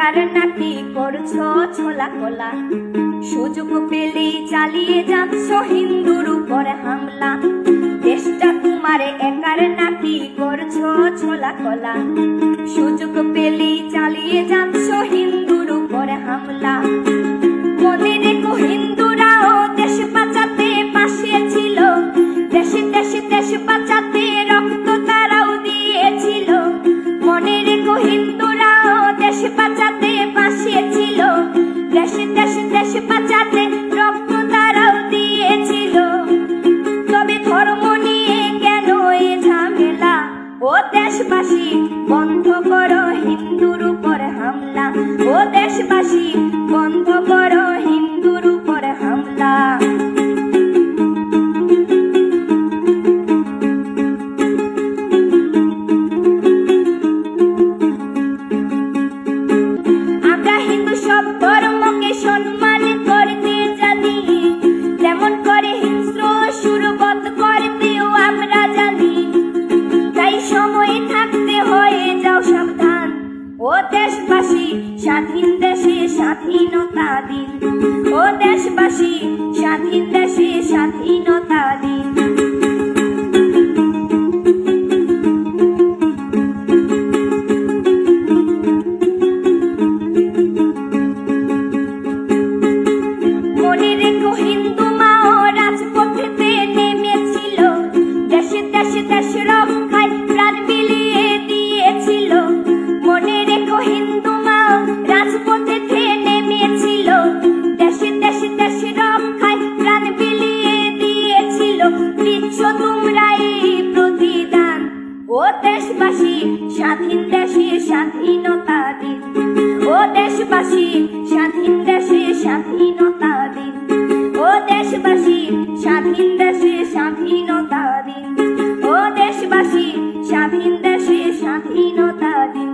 একার নাকি করছো ছোলা কোলা, সুযোগ পেলেই চালিয়ে যাচ্ছ হিন্দুর উপর হামলা। দেশটা তোমার একার নাকি করছো ছোলা কোলা, সুযোগ পেলেই চালিয়ে যাচ্ছ হিন্দুর উপর হামলা। মনে রেখো হিন্দুরাও দেশ বাঁচাতে পাশে ছিল, দেশে দেশে দেশ বাঁচাতে রক্ত তারাও দিয়েছিল। মনে রেখো হিন্দুরাও দেশ বাঁচাতে পাশে ছিল, দেশে দেশে দেশ বাঁচাতে রক্ত তারাও দিয়েছিল। তবে ধর্ম নিয়ে কেন এ ঝামেলা, ও দেশবাসী বন্ধ করো হিন্দুর উপর হামলা, ও দেশবাসী বন্ধ করো হিন্দুর উপর হামলা। আমরা হিন্দু সব ধর্মকে সম্মান করতে জানি, যেমন করে হিংস্র সুরবত করতেও আমরা জানি। তাই সময় থাকতে হয়ে যাও সাবধান, ও দেশবাসী স্বাধীন দেশে স্বাধীনতা দিন, ও দেশবাসী স্বাধীন দেশে স্বাধীনতা দিন। মনে রেখো হিন্দু মাও রাজপথেতে নেমেছিল, দেশে দেশে দেশ রক্ষায় প্রাণ বিলিয়ে দিয়েছিল। মনে রেখো হিন্দু মাও রাজপথেতে নেমেছিল, দেশে দেশে দেশ রক্ষায় প্রাণ বিলিয়ে দিয়েছিল। দিচ্ছ তোমরা এই প্রতিদান, ও দেশবাসী স্বাধীন দেশে স্বাধীনতা দিন, ও দেশবাসী স্বাধীন দেশে স্বাধীনতা দিন, ও দেশবাসী স্বাধীন দেশে স্বাধীনতা দিন, ও দেশবাসী স্বাধীন দেশে স্বাধীনতা দিন।